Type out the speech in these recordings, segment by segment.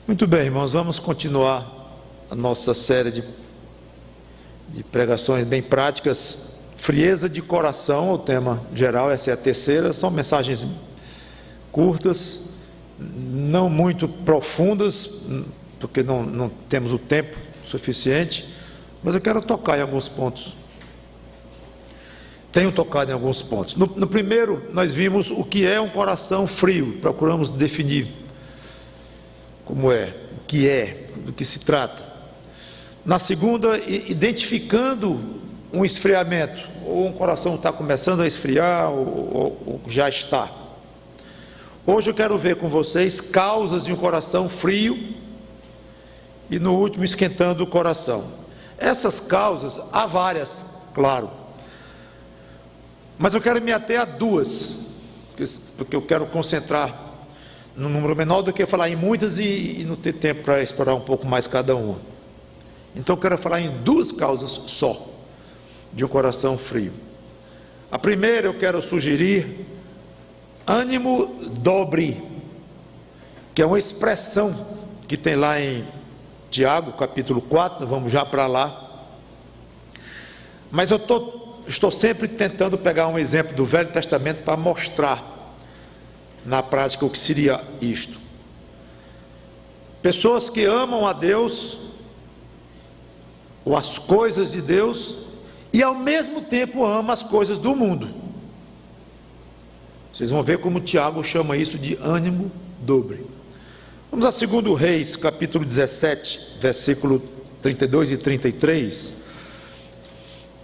Muito bem, irmãos, vamos continuar a nossa série de pregações bem práticas. Frieza de coração, o tema geral, essa é a terceira. São mensagens curtas, não muito profundas, porque não temos o tempo suficiente, mas eu quero tocar em alguns pontos. Tenho tocado em alguns pontos. No primeiro, nós vimos o que é um coração frio, procuramos definir como é, o que é, do que se trata. Na segunda, identificando um esfriamento, ou um coração está começando a esfriar, ou já está. Hoje eu quero ver com vocês causas de um coração frio, e no último, esquentando o coração. Essas causas, há várias, claro, mas eu quero me ater a duas, porque eu quero concentrar num número menor do que falar em muitas e não ter tempo para explorar um pouco mais cada uma. Então eu quero falar em duas causas só de um coração frio. A primeira eu quero sugerir ânimo dobre, que é uma expressão que tem lá em Tiago, capítulo 4, vamos já para lá. Mas eu estou sempre tentando pegar um exemplo do Velho Testamento para mostrar na prática o que seria isto. Pessoas que amam a Deus, ou as coisas de Deus, e ao mesmo tempo amam as coisas do mundo. Vocês vão ver como Tiago chama isso de ânimo dobre. Vamos a 2 Reis, capítulo 17, versículo 32 e 33,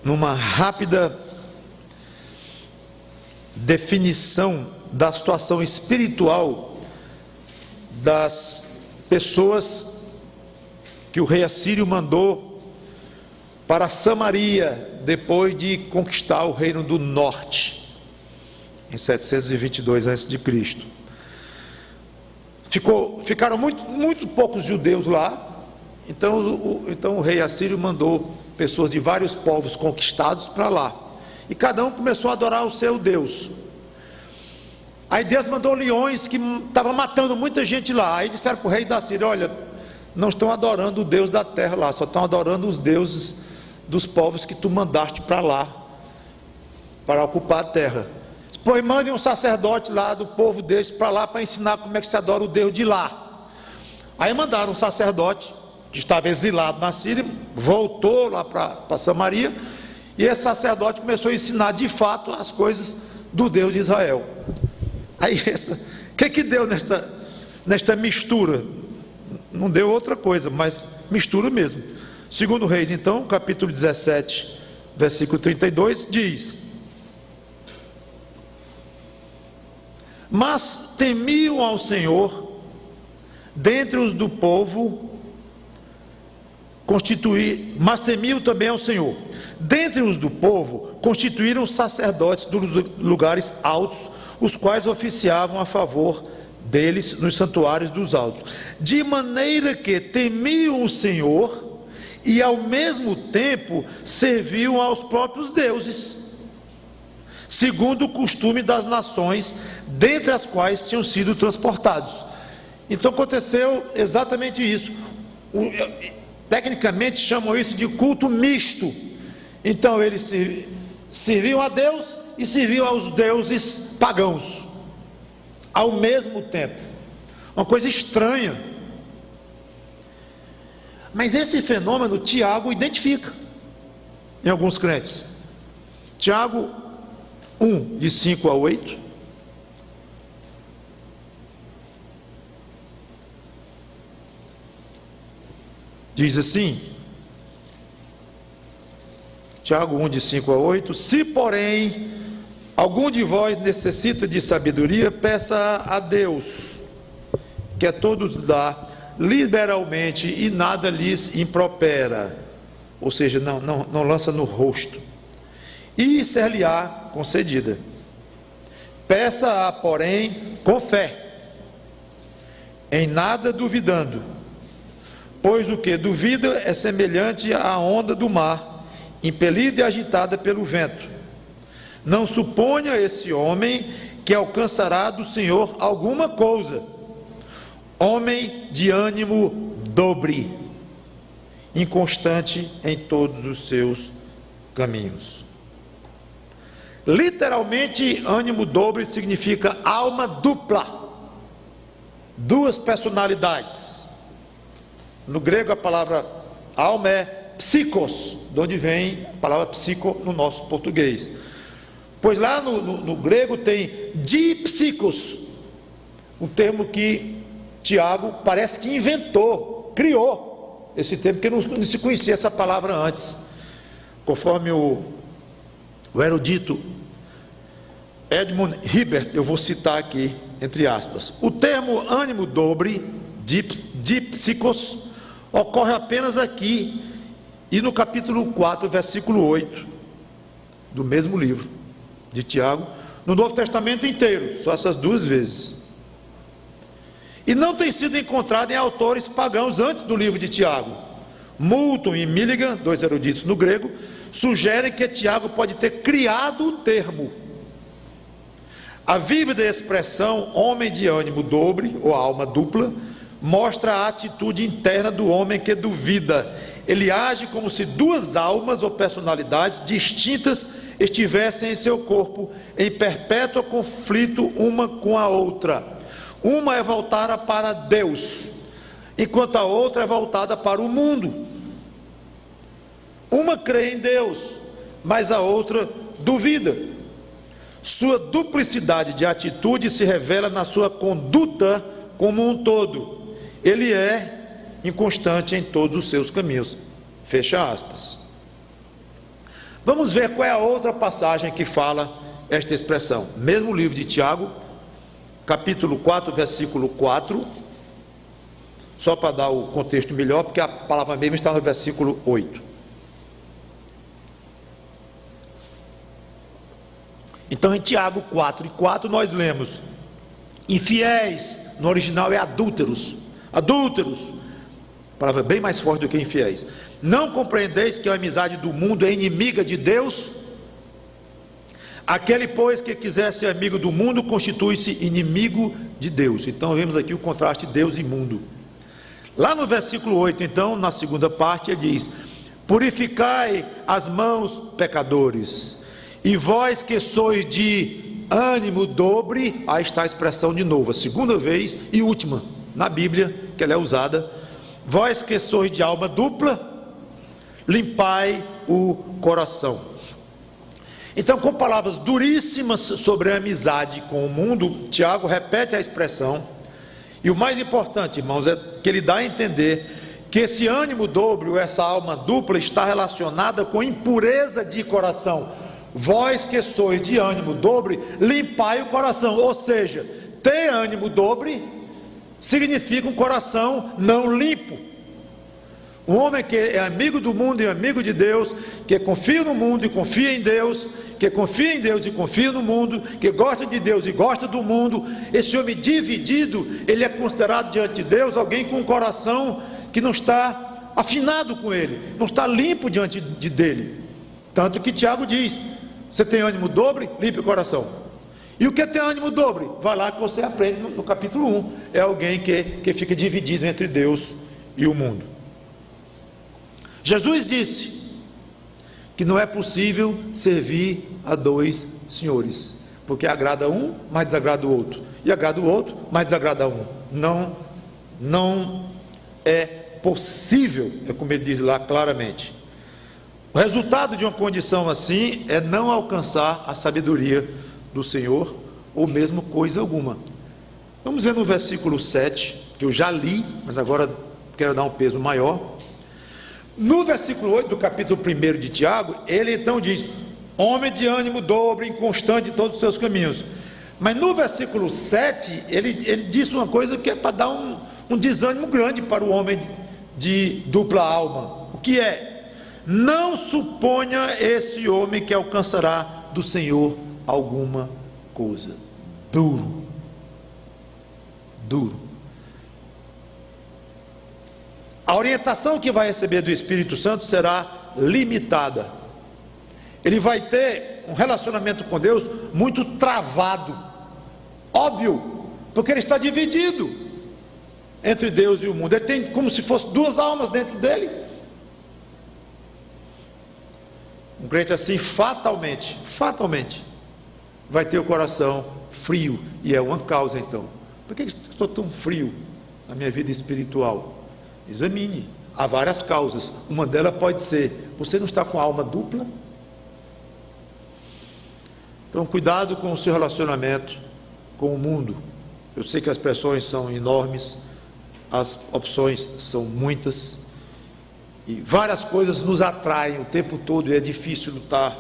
numa rápida definição da situação espiritual das pessoas que o rei Assírio mandou para Samaria, depois de conquistar o reino do norte, em 722 a.C. Ficaram muito poucos judeus lá, então o rei Assírio mandou pessoas de vários povos conquistados para lá, e cada um começou a adorar o seu Deus. Aí Deus mandou leões que estavam matando muita gente lá. Aí disseram para o rei da Síria: olha, não estão adorando o Deus da terra lá, só estão adorando os deuses dos povos que tu mandaste para lá, para ocupar a terra. Pois mande um sacerdote lá do povo deles para lá, para ensinar como é que se adora o Deus de lá. Aí mandaram um sacerdote que estava exilado na Síria, voltou lá para Samaria, e esse sacerdote começou a ensinar de fato as coisas do Deus de Israel. Aí o que deu nesta mistura? Não deu outra coisa, mas mistura mesmo. 2 Reis, então, capítulo 17, versículo 32, diz: mas temiam ao Senhor, dentre os do povo, mas temiam também ao Senhor. Dentre os do povo, constituíram sacerdotes dos lugares altos, os quais oficiavam a favor deles nos santuários dos altos, de maneira que temiam o Senhor e ao mesmo tempo serviam aos próprios deuses, segundo o costume das nações, dentre as quais tinham sido transportados. Então aconteceu exatamente isso. Tecnicamente chamam isso de culto misto. Então eles serviam a Deus e serviam aos deuses pagãos ao mesmo tempo. Uma coisa estranha. Mas esse fenômeno Tiago identifica em alguns crentes. Tiago 1, de 5 a 8. Diz assim, Tiago 1, de 5 a 8: se porém algum de vós necessita de sabedoria, peça a Deus, que a todos dá liberalmente e nada lhes impropera, ou seja, não lança no rosto, e ser-lhe-á concedida. Peça-a, porém, com fé, em nada duvidando, pois o que duvida é semelhante à onda do mar, impelida e agitada pelo vento. Não suponha esse homem que alcançará do Senhor alguma coisa. homem de ânimo dobre, inconstante em todos os seus caminhos. Literalmente, ânimo dobre significa alma dupla, duas personalidades. No grego a palavra alma é psikos, de onde vem a palavra psico no nosso português. Pois lá no grego tem dipsikos, um termo que Tiago parece que inventou, criou esse termo, porque não se conhecia essa palavra antes. Conforme o erudito Edmund Hibbert, eu vou citar aqui, entre aspas, o termo ânimo dobre, dipsikos, ocorre apenas aqui e no capítulo 4, versículo 8, do mesmo livro de Tiago, no Novo Testamento inteiro, só essas duas vezes. E não tem sido encontrado em autores pagãos antes do livro de Tiago. Moulton e Milligan, dois eruditos no grego, sugerem que Tiago pode ter criado o termo. A vívida expressão homem de ânimo dobre, ou alma dupla, mostra a atitude interna do homem que duvida. Ele age como se duas almas ou personalidades distintas estivessem em seu corpo, em perpétuo conflito uma com a outra. Uma é voltada para Deus, enquanto a outra é voltada para o mundo. Uma crê em Deus, mas a outra duvida. Sua duplicidade de atitude se revela na sua conduta como um todo. Ele é inconstante em todos os seus caminhos. Fecha aspas. Vamos ver qual é a outra passagem que fala esta expressão. Mesmo livro de Tiago, capítulo 4, versículo 4, só para dar o contexto melhor, porque a palavra mesmo está no versículo 8. Então em Tiago 4 e 4 nós lemos: infiéis, no original é adúlteros, palavra bem mais forte do que infiéis. Não compreendeis que a amizade do mundo é inimiga de Deus? Aquele, pois, que quiser ser amigo do mundo, constitui-se inimigo de Deus. Então vemos aqui o contraste de Deus e mundo. Lá no versículo 8, então, na segunda parte, ele diz: purificai as mãos, pecadores, e vós que sois de ânimo dobre. Aí está a expressão de novo, a segunda vez e última na Bíblia que ela é usada. Vós que sois de alma dupla, limpai o coração. Então, com palavras duríssimas sobre a amizade com o mundo, Tiago repete a expressão. E o mais importante, irmãos, é que ele dá a entender que esse ânimo dobre, ou essa alma dupla, está relacionada com impureza de coração. Vós que sois de ânimo dobre, limpai o coração. Ou seja, ter ânimo dobre significa um coração não limpo. Um homem que é amigo do mundo e amigo de Deus, que confia no mundo e confia em Deus, que confia em Deus e confia no mundo, que gosta de Deus e gosta do mundo, esse homem dividido, ele é considerado diante de Deus alguém com um coração que não está afinado com ele, não está limpo diante dele. Tanto que Tiago diz: você tem ânimo dobre? Limpe o coração. E o que é ter ânimo dobre? Vai lá que você aprende no capítulo 1. É alguém que fica dividido entre Deus e o mundo. Jesus disse que não é possível servir a dois senhores, porque agrada um, mas desagrada o outro, e agrada o outro, mas desagrada um. Não é possível, é como ele diz lá claramente. O resultado de uma condição assim é não alcançar a sabedoria do Senhor, ou mesmo coisa alguma. Vamos ver no versículo 7, que eu já li, mas agora quero dar um peso maior. No versículo 8 do capítulo 1 de Tiago, ele então diz: homem de ânimo dobre, inconstante em todos os seus caminhos. Mas no versículo 7, ele diz uma coisa que é para dar um desânimo grande para o homem de dupla alma. O que é? Não suponha esse homem que alcançará do Senhor alguma coisa. Duro. A orientação que vai receber do Espírito Santo será limitada. Ele vai ter um relacionamento com Deus muito travado. Óbvio, porque ele está dividido. entre Deus e o mundo. Ele tem como se fosse duas almas dentro dele. Um crente assim, fatalmente, vai ter o coração frio, e é uma causa então. Por que estou tão frio na minha vida espiritual? Examine. Há várias causas. Uma delas pode ser: você não está com a alma dupla? Então, cuidado com o seu relacionamento com o mundo. Eu sei que as pressões são enormes, as opções são muitas, e várias coisas nos atraem o tempo todo, e é difícil lutar,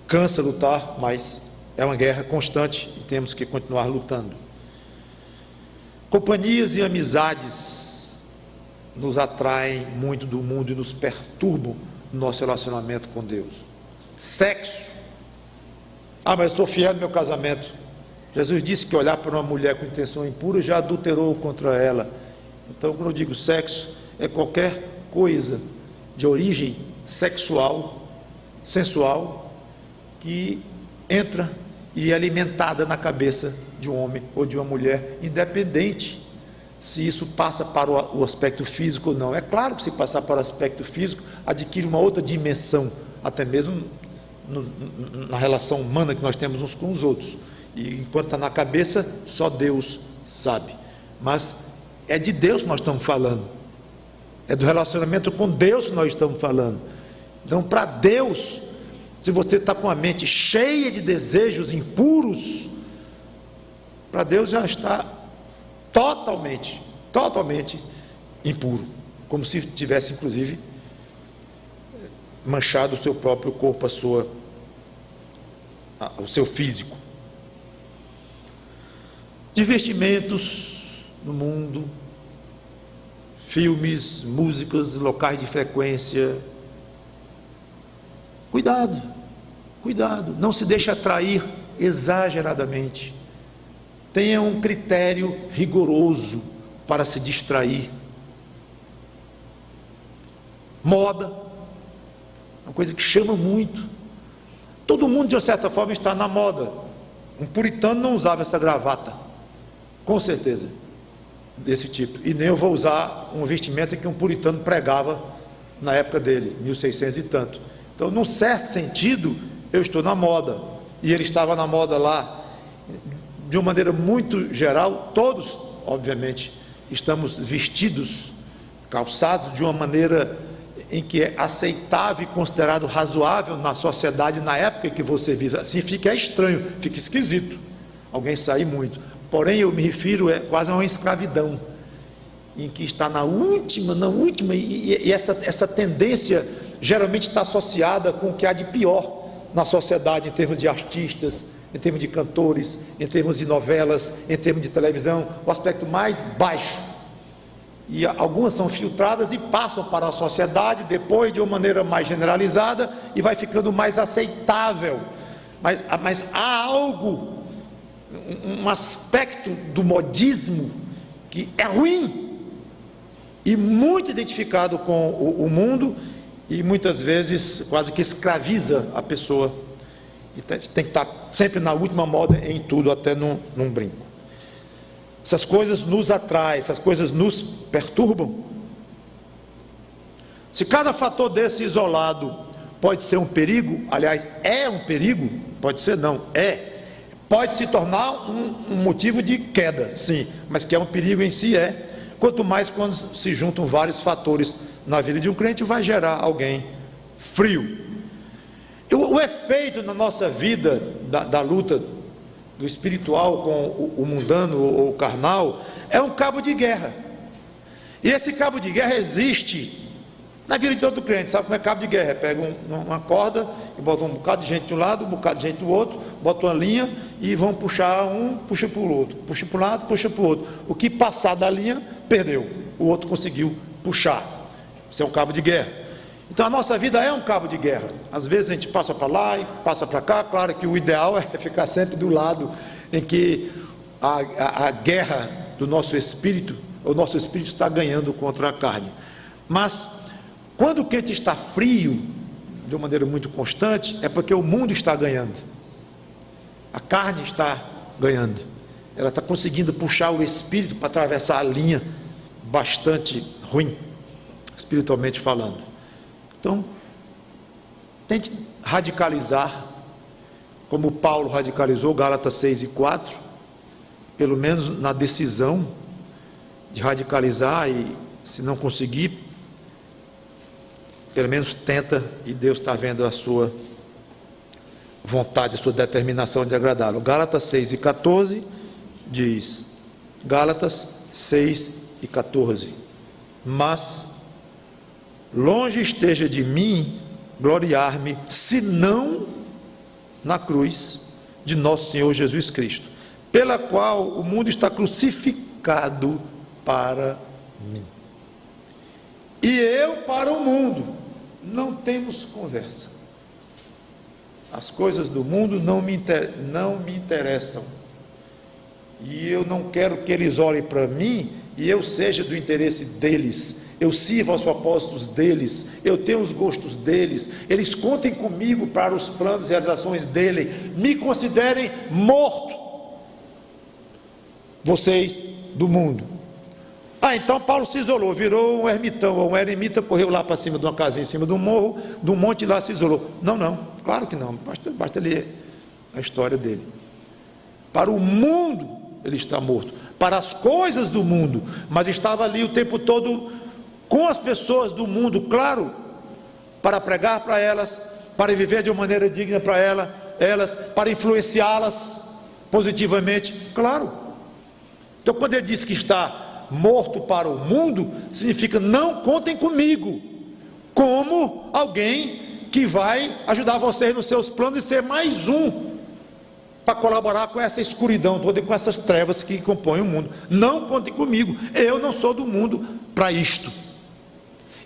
cansa lutar, mas é uma guerra constante e temos que continuar lutando. Companhias e amizades nos atraem muito do mundo e nos perturbam no nosso relacionamento com Deus. Sexo. Mas eu sou fiel no meu casamento. Jesus disse que olhar para uma mulher com intenção impura já adulterou contra ela. Então, quando eu digo sexo, é qualquer coisa de origem sexual, sensual, que entra e é alimentada na cabeça de um homem ou de uma mulher, independente se isso passa para o aspecto físico ou não. É claro que se passar para o aspecto físico, adquire uma outra dimensão, até mesmo na relação humana que nós temos uns com os outros. E enquanto está na cabeça, só Deus sabe. Mas é de Deus que nós estamos falando. É do relacionamento com Deus que nós estamos falando. Então, para Deus, se você está com a mente cheia de desejos impuros, para Deus já está totalmente impuro, como se tivesse inclusive manchado o seu próprio corpo, o seu físico. Divertimentos no mundo, filmes, músicas, locais de frequência. Cuidado, não se deixe atrair exageradamente. Tenha um critério rigoroso para se distrair. Moda, uma coisa que chama muito. Todo mundo, de uma certa forma, está na moda. Um puritano não usava essa gravata, com certeza, desse tipo. E nem eu vou usar uma vestimenta que um puritano pregava na época dele, 1600 e tanto. Então, num certo sentido, eu estou na moda. E ele estava na moda lá. De uma maneira muito geral, todos, obviamente, estamos vestidos, calçados de uma maneira em que é aceitável e considerado razoável na sociedade, na época que você vive. Assim fica estranho, fica esquisito alguém sair muito. Porém, eu me refiro quase a uma escravidão, em que está na última, e essa tendência geralmente está associada com o que há de pior na sociedade, em termos de artistas, em termos de cantores, em termos de novelas, em termos de televisão, o aspecto mais baixo. E algumas são filtradas e passam para a sociedade depois de uma maneira mais generalizada e vai ficando mais aceitável. Mas há algo, um aspecto do modismo que é ruim e muito identificado com o mundo, e muitas vezes quase que escraviza a pessoa. E tem que estar sempre na última moda em tudo, até num brinco. Essas coisas nos atraem, essas coisas nos perturbam. Se cada fator desse isolado pode ser um perigo, aliás, é um perigo, pode ser não, pode se tornar um motivo de queda, sim, mas que é um perigo em si, quanto mais quando se juntam vários fatores na vida de um crente, vai gerar alguém frio. O efeito na nossa vida da luta do espiritual com o mundano ou o carnal é um cabo de guerra. E esse cabo de guerra existe na vida de todo crente. Sabe como é cabo de guerra? Pega uma corda e bota um bocado de gente de um lado, um bocado de gente do outro, bota uma linha e vão puxar, puxa para o outro, puxa para um lado, puxa para o outro. O que passar da linha, perdeu. O outro conseguiu puxar. Isso é um cabo de guerra. Então a nossa vida é um cabo de guerra. Às vezes a gente passa para lá e passa para cá. Claro que o ideal é ficar sempre do lado em que a guerra do nosso espírito, o nosso espírito está ganhando contra a carne. Mas quando o crente está frio, de uma maneira muito constante, é porque o mundo está ganhando. A carne está ganhando. Ela está conseguindo puxar o espírito para atravessar a linha bastante ruim, espiritualmente falando. Então, tente radicalizar, como Paulo radicalizou, Gálatas 6 e 4, pelo menos na decisão de radicalizar, e se não conseguir, pelo menos tenta, e Deus está vendo a sua vontade, a sua determinação de agradá-lo. Gálatas 6 e 14 diz, Gálatas 6 e 14, mas longe esteja de mim gloriar-me, senão na cruz de nosso Senhor Jesus Cristo, pela qual o mundo está crucificado para mim, e eu para o mundo. Não temos conversa. As coisas do mundo não me interessam, e eu não quero que eles olhem para mim e eu seja do interesse deles, eu sirvo aos propósitos deles, eu tenho os gostos deles, eles contem comigo para os planos e realizações dele, me considerem morto, vocês do mundo. Então Paulo se isolou, virou um ermitão, ou um eremita, correu lá para cima de uma casinha, em cima de um morro, de um monte, e lá se isolou. Não, claro que não, basta ler a história dele. Para o mundo ele está morto, para as coisas do mundo, mas estava ali o tempo todo com as pessoas do mundo, claro, para pregar para elas, para viver de uma maneira digna para elas, para influenciá-las positivamente, claro. Então quando ele diz que está morto para o mundo, significa não contem comigo como alguém que vai ajudar vocês nos seus planos e ser mais um para colaborar com essa escuridão toda e com essas trevas que compõem o mundo. Não contem comigo, eu não sou do mundo para isto,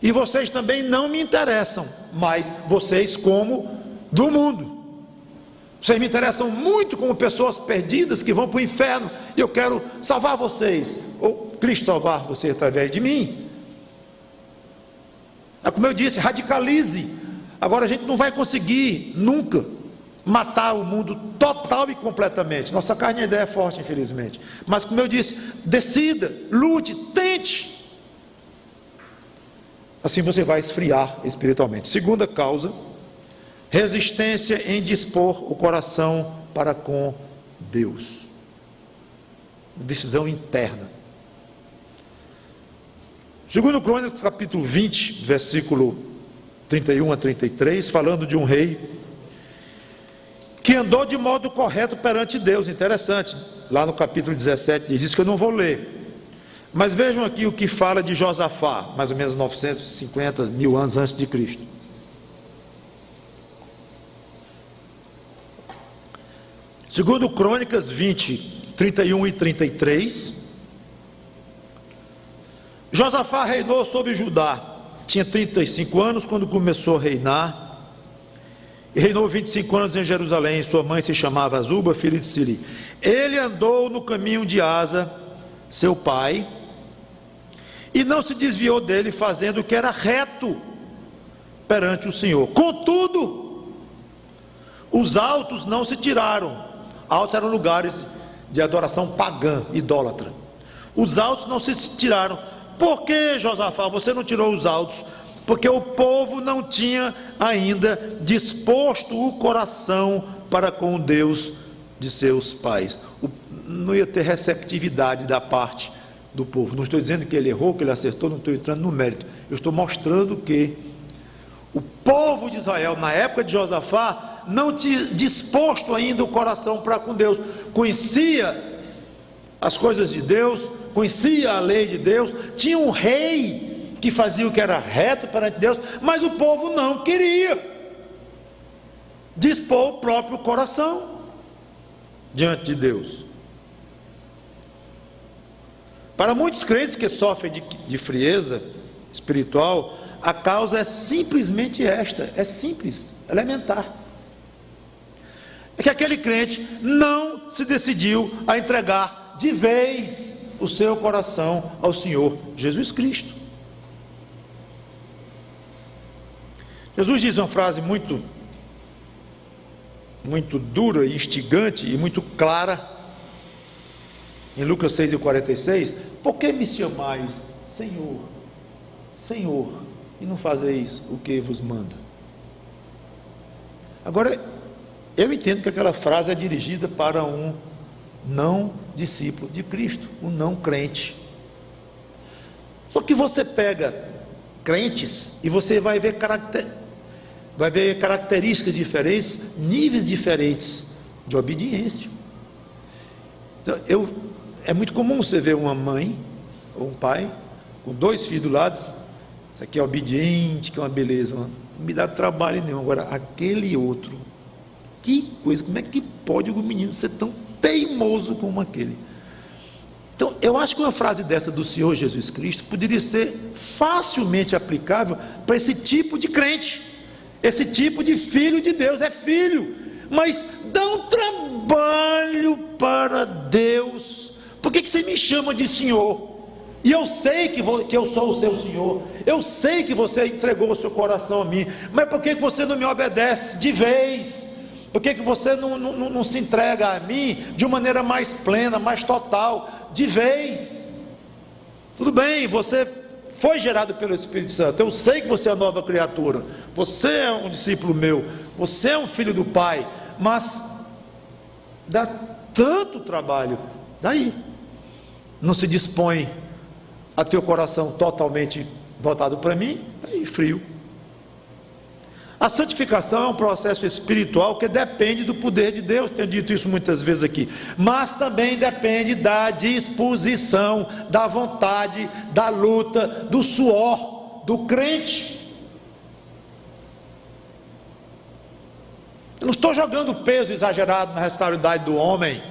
e vocês também não me interessam, mas vocês como do mundo. Vocês me interessam muito como pessoas perdidas que vão para o inferno, e eu quero salvar vocês, ou Cristo salvar vocês através de mim. Como eu disse, radicalize. Agora a gente não vai conseguir nunca matar o mundo total e completamente, nossa carne ainda é forte, infelizmente, mas como eu disse, decida, lute, tente, assim você vai esfriar espiritualmente. Segunda causa, resistência em dispor o coração para com Deus, decisão interna. 2 Crônicas capítulo 20, versículo 31 a 33, falando de um rei que andou de modo correto perante Deus. Interessante, lá no capítulo 17 diz isso, que eu não vou ler, mas vejam aqui o que fala de Josafá, mais ou menos 950 mil anos antes de Cristo. 2 Crônicas 20, 31 e 33, Josafá reinou sobre Judá, tinha 35 anos quando começou a reinar, e reinou 25 anos em Jerusalém. Sua mãe se chamava Azuba, filha de Sili. Ele andou no caminho de Asa, seu pai, e não se desviou dele, fazendo o que era reto perante o Senhor. Contudo, os altos não se tiraram. Altos eram lugares de adoração pagã, idólatra. Os altos não se tiraram. Por que, Josafá, você não tirou os altos? Porque o povo não tinha ainda disposto o coração para com o Deus de seus pais. Não ia ter receptividade da parte do povo. Não estou dizendo que ele errou, que ele acertou, não estou entrando no mérito. Eu estou mostrando que o povo de Israel, na época de Josafá, não tinha disposto ainda o coração para com Deus. Conhecia as coisas de Deus, conhecia a lei de Deus, tinha um rei que fazia o que era reto perante Deus, mas o povo não queria dispor o próprio coração diante de Deus. Para muitos crentes que sofrem de frieza espiritual, a causa é simplesmente esta, é simples, elementar. É que aquele crente não se decidiu a entregar de vez o seu coração ao Senhor Jesus Cristo. Jesus diz uma frase muito dura e instigante e muito clara em Lucas 6:46: por que me chamais Senhor, Senhor, e não fazeis o que vos mando. Agora, eu entendo que aquela frase é dirigida para um não discípulo de Cristo, um não crente. Só que você pega crentes e você vai ver características diferentes, níveis diferentes de obediência. Então, é muito comum você ver uma mãe ou um pai com 2 filhos do lado. Isso aqui é obediente, que é uma beleza, não me dá trabalho nenhum. Agora, aquele outro, que coisa, como é que pode o menino ser tão teimoso como aquele? Então, eu acho que uma frase dessa do Senhor Jesus Cristo poderia ser facilmente aplicável para esse tipo de crente, esse tipo de filho de Deus. É filho, mas dá um trabalho para Deus. Por que você me chama de Senhor? E eu sei que eu sou o seu Senhor, eu sei que você entregou o seu coração a mim, mas por que você não me obedece de vez? Por que você não se entrega a mim de uma maneira mais plena, mais total, de vez? Tudo bem, você foi gerado pelo Espírito Santo, eu sei que você é uma nova criatura, você é um discípulo meu, você é um filho do Pai, mas dá tanto trabalho, daí não se dispõe a ter o coração totalmente voltado para mim, aí frio. A santificação é um processo espiritual que depende do poder de Deus, tenho dito isso muitas vezes aqui, mas também depende da disposição, da vontade, da luta, do suor do crente. Eu não estou jogando peso exagerado na responsabilidade do homem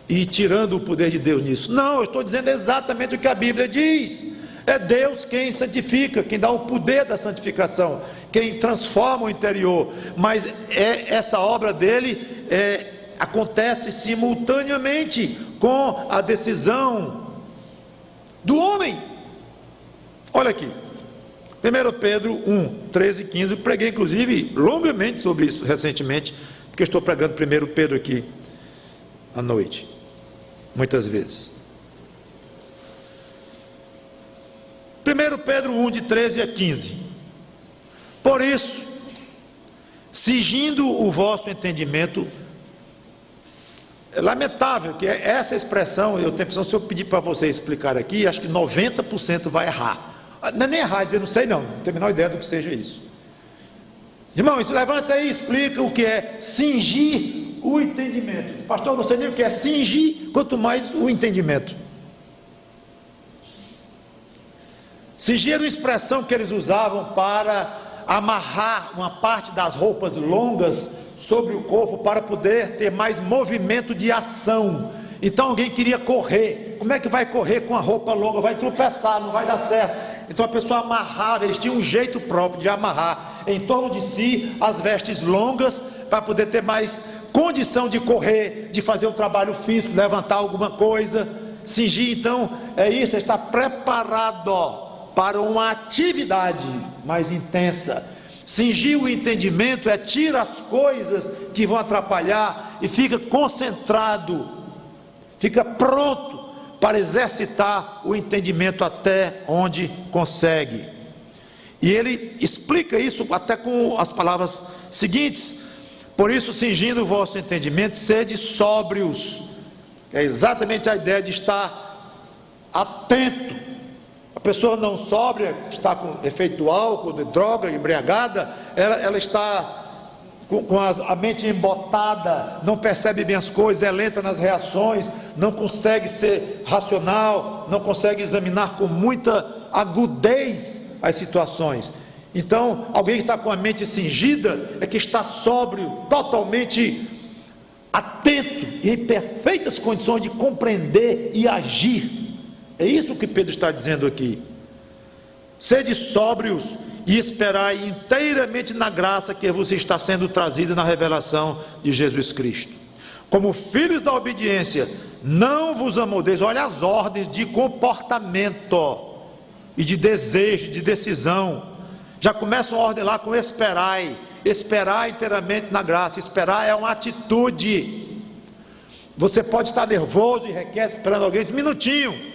e tirando o poder de Deus nisso. Não, eu estou dizendo exatamente o que a Bíblia diz. É Deus quem santifica, quem dá o poder da santificação, quem transforma o interior. Mas essa obra dele acontece simultaneamente com a decisão do homem. Olha aqui, 1 Pedro 1, 13 e 15, eu preguei inclusive longamente sobre isso recentemente, porque eu estou pregando 1 Pedro aqui à noite, muitas vezes. 1 Pedro 1, de 13 a 15. Por isso, cingindo o vosso entendimento, é lamentável que essa expressão, eu tenho a impressão, se eu pedir para você explicar aqui, acho que 90% vai errar. Não é nem errar, dizer não sei não tenho a menor ideia do que seja isso. Irmão, se levanta aí e explica o que é cingir o entendimento. Pastor, não sei nem o que é cingir, quanto mais o entendimento. Cingir era uma expressão que eles usavam para amarrar uma parte das roupas longas sobre o corpo para poder ter mais movimento de ação. Então alguém queria correr, como é que vai correr com a roupa longa? Vai tropeçar, não vai dar certo. Então a pessoa amarrava, eles tinham um jeito próprio de amarrar em torno de si as vestes longas para poder ter mais condição de correr, de fazer um trabalho físico, levantar alguma coisa. Cingir, então, é isso, está preparado para uma atividade mais intensa. Cingir o entendimento é tira as coisas que vão atrapalhar e fica concentrado, fica pronto para exercitar o entendimento até onde consegue. E ele explica isso até com as palavras seguintes: por isso, cingindo o vosso entendimento, sede sóbrios. É exatamente a ideia de estar atento. A pessoa não sóbria, está com efeito do álcool, de droga, embriagada, ela está com a mente embotada, não percebe bem as coisas, é lenta nas reações, não consegue ser racional, não consegue examinar com muita agudez as situações. Então, alguém que está com a mente cingida é que está sóbrio, totalmente atento e em perfeitas condições de compreender e agir. É isso que Pedro está dizendo aqui. Sede sóbrios e esperai inteiramente na graça que vos está sendo trazida na revelação de Jesus Cristo. Como filhos da obediência, não vos amoldeis. Olha as ordens de comportamento e de desejo, de decisão. Já começa a ordem lá com esperai. Esperar inteiramente na graça. Esperar é uma atitude. Você pode estar nervoso e requer esperando alguém, um minutinho.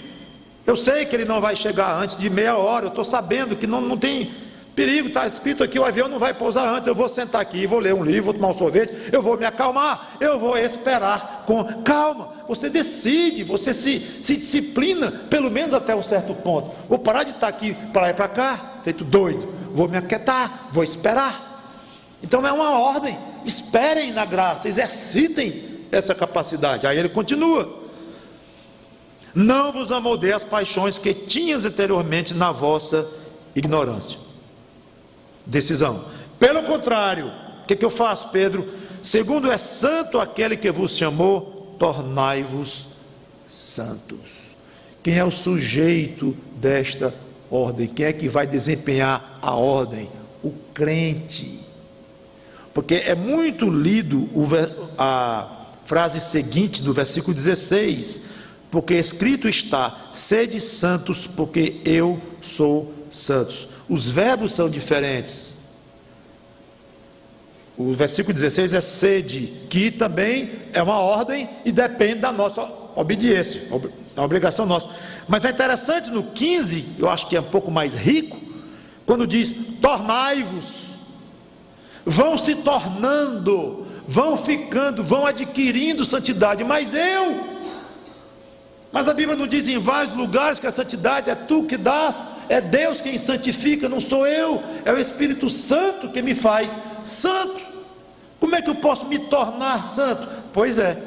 Eu sei que ele não vai chegar antes de meia hora, eu estou sabendo que não tem perigo, está escrito aqui, o avião não vai pousar antes, eu vou sentar aqui, vou ler um livro, vou tomar um sorvete, eu vou me acalmar, eu vou esperar com calma. Você decide, você se disciplina, pelo menos até um certo ponto. Vou parar de estar aqui para lá e para cá, feito doido, vou me aquietar, vou esperar. Então é uma ordem, esperem na graça, exercitem essa capacidade. Aí ele continua: não vos amoldei as paixões que tinhas anteriormente na vossa ignorância. Decisão. Pelo contrário, o que eu faço, Pedro? Segundo é santo aquele que vos chamou, tornai-vos santos. Quem é o sujeito desta ordem? Quem é que vai desempenhar a ordem? O crente. Porque é muito lido a frase seguinte do versículo 16: porque escrito está, sede santos, porque eu sou santos. Os verbos são diferentes. O versículo 16 é sede, que também é uma ordem e depende da nossa obediência, da obrigação nossa. Mas é interessante no 15, eu acho que é um pouco mais rico, quando diz: tornai-vos, vão se tornando, vão ficando, vão adquirindo santidade. Mas a Bíblia não diz em vários lugares que a santidade é tu que dás, é Deus quem santifica, não sou eu, é o Espírito Santo que me faz santo. Como é que eu posso me tornar santo? Pois é,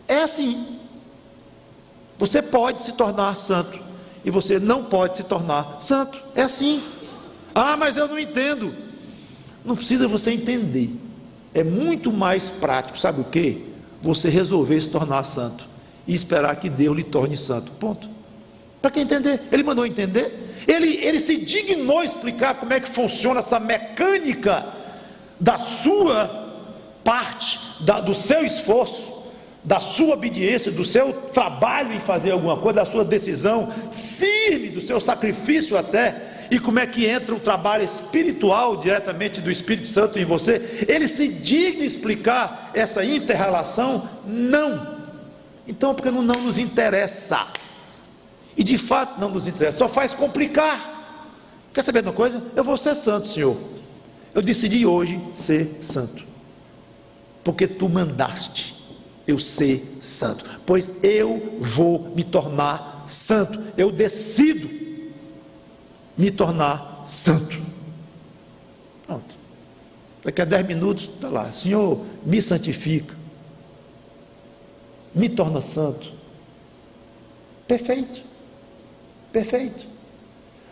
é assim. Você pode se tornar santo e você não pode se tornar santo, é assim. Ah, mas eu não entendo. Não precisa você entender, é muito mais prático, sabe o que? Você resolver se tornar santo e esperar que Deus lhe torne santo, ponto. Para quem entender, ele mandou entender, ele se dignou explicar como é que funciona essa mecânica da sua parte, do seu esforço, da sua obediência, do seu trabalho em fazer alguma coisa, da sua decisão firme, do seu sacrifício até, e como é que entra o trabalho espiritual diretamente do Espírito Santo em você. Ele se digna explicar essa inter-relação? Não. Então, porque não nos interessa, e de fato não nos interessa, só faz complicar. Quer saber de uma coisa? Eu vou ser santo, Senhor. Eu decidi hoje ser santo, porque tu mandaste eu ser santo, pois eu vou me tornar santo, eu decido me tornar santo. Pronto. Daqui a 10 minutos está lá: Senhor, me santifica, me torna santo. Perfeito, perfeito.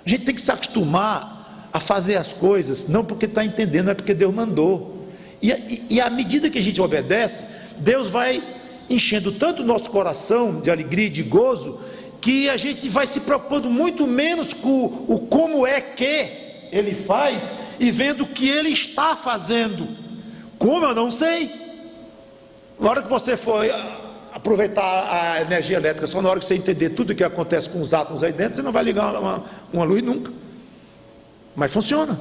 A gente tem que se acostumar a fazer as coisas, não porque está entendendo, é porque Deus mandou. E à medida que a gente obedece, Deus vai enchendo tanto o nosso coração de alegria e de gozo, que a gente vai se preocupando muito menos com o como é que Ele faz, e vendo o que Ele está fazendo. Como eu não sei. Na hora que você for aproveitar a energia elétrica, só na hora que você entender tudo o que acontece com os átomos aí dentro, você não vai ligar uma luz nunca. Mas funciona.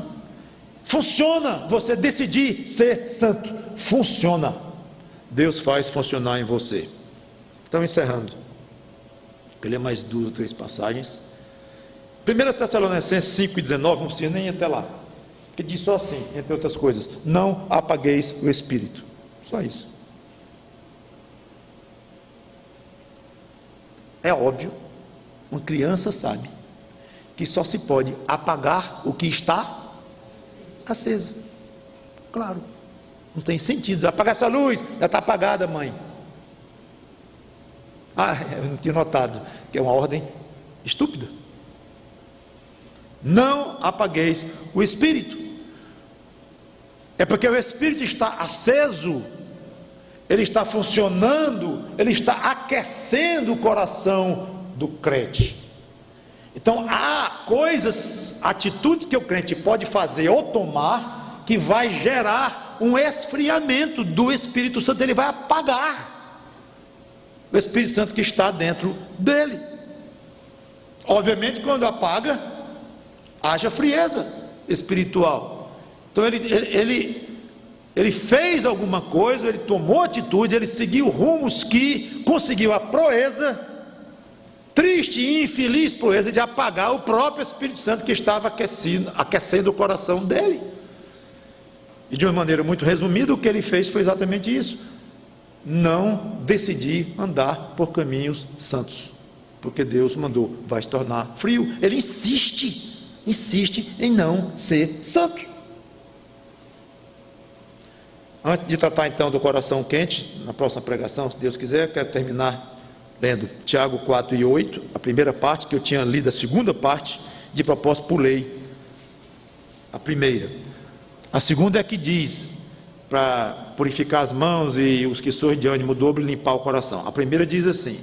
Funciona você decidir ser santo. Funciona. Deus faz funcionar em você. Então, encerrando, vou ler mais 2 ou 3 passagens. 1 Tessalonicenses 5,19, não precisa nem ir até lá, que diz só assim, entre outras coisas: não apagueis o Espírito. Só isso. É óbvio, uma criança sabe que só se pode apagar o que está aceso. Claro, não tem sentido. Apagar essa luz, já está apagada, mãe. Ah, eu não tinha notado, que é uma ordem estúpida. Não apagueis o Espírito. É porque o Espírito está aceso, ele está funcionando, ele está aquecendo o coração do crente. Então há coisas, atitudes que o crente pode fazer ou tomar, que vai gerar um esfriamento do Espírito Santo. Ele vai apagar o Espírito Santo que está dentro dele. Obviamente, quando apaga, haja frieza espiritual. Então ele ele fez alguma coisa, ele tomou atitude, ele seguiu rumos que conseguiu a proeza, triste e infeliz proeza, de apagar o próprio Espírito Santo que estava aquecendo o coração dele. E de uma maneira muito resumida, o que ele fez foi exatamente isso: não decidir andar por caminhos santos, porque Deus mandou, vai se tornar frio. Ele insiste em não ser santo. Antes de tratar então do coração quente, na próxima pregação, se Deus quiser, quero terminar lendo Tiago 4 e 8, a primeira parte, que eu tinha lido a segunda parte, de propósito pulei a primeira. A segunda é que diz para purificar as mãos e os que sois de ânimo dobre, limpar o coração. A primeira diz assim,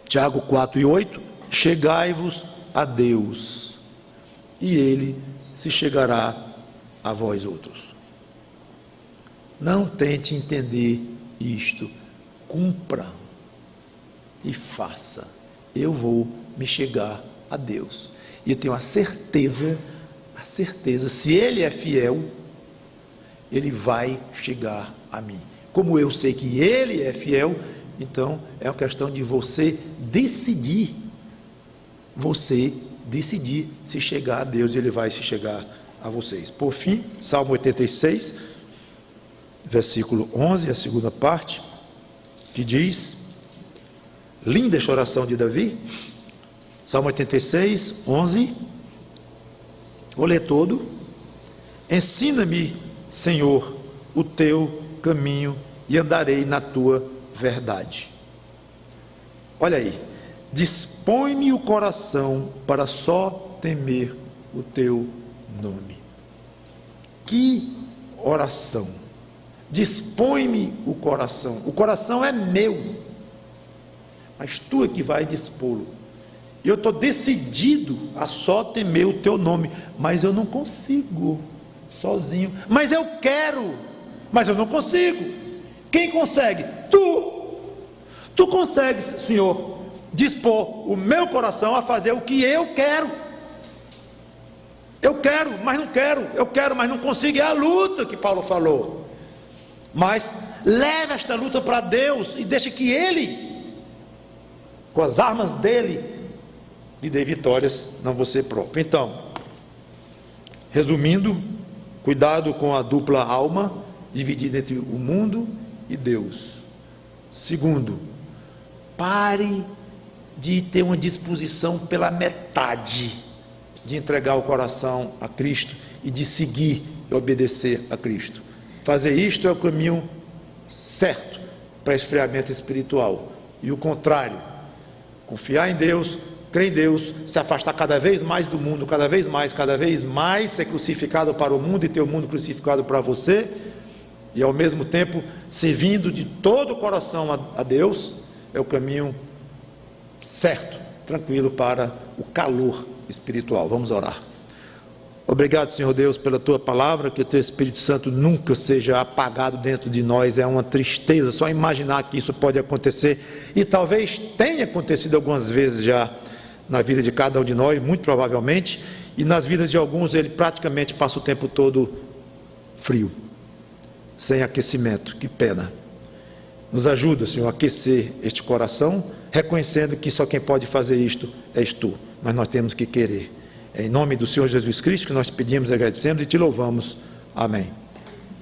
Tiago 4 e 8, chegai-vos a Deus, e Ele se chegará a vós outros. Não tente entender isto, cumpra e faça. Eu vou me chegar a Deus, e eu tenho a certeza, se Ele é fiel, Ele vai chegar a mim. Como eu sei que Ele é fiel, então é uma questão de você decidir se chegar a Deus, e Ele vai se chegar a vocês. Por fim, Salmo 86, versículo 11, a segunda parte, que diz, linda esta oração de Davi, Salmo 86, 11, vou ler todo. Ensina-me, Senhor, o teu caminho, e andarei na tua verdade. Olha aí, dispõe-me o coração para só temer o teu nome. Que oração! Dispõe-me o coração é meu, mas tu é que vai dispô-lo. E eu estou decidido a só temer o teu nome, mas eu não consigo sozinho. Mas eu quero, mas eu não consigo. Quem consegue? Tu consegues, Senhor, dispor o meu coração a fazer o que eu quero. Eu quero, mas não quero. Eu quero, mas não consigo. É a luta que Paulo falou. Mas leve esta luta para Deus e deixe que Ele, com as armas dele, lhe dê vitórias, não você próprio. Então, resumindo, cuidado com a dupla alma, dividida entre o mundo e Deus. Segundo, pare de ter uma disposição pela metade, de entregar o coração a Cristo e de seguir e obedecer a Cristo. Fazer isto é o caminho certo para esfriamento espiritual. E o contrário, confiar em Deus, crer em Deus, se afastar cada vez mais do mundo, cada vez mais, ser crucificado para o mundo e ter o mundo crucificado para você, e ao mesmo tempo servindo de todo o coração a Deus, é o caminho certo, tranquilo para o calor espiritual. Vamos orar. Obrigado, Senhor Deus, pela Tua palavra, que o Teu Espírito Santo nunca seja apagado dentro de nós. É uma tristeza só imaginar que isso pode acontecer, e talvez tenha acontecido algumas vezes já na vida de cada um de nós, muito provavelmente, e nas vidas de alguns ele praticamente passa o tempo todo frio, sem aquecimento. Que pena. Nos ajuda, Senhor, a aquecer este coração, reconhecendo que só quem pode fazer isto és Tu, mas nós temos que querer. É em nome do Senhor Jesus Cristo que nós pedimos, agradecemos e Te louvamos. Amém.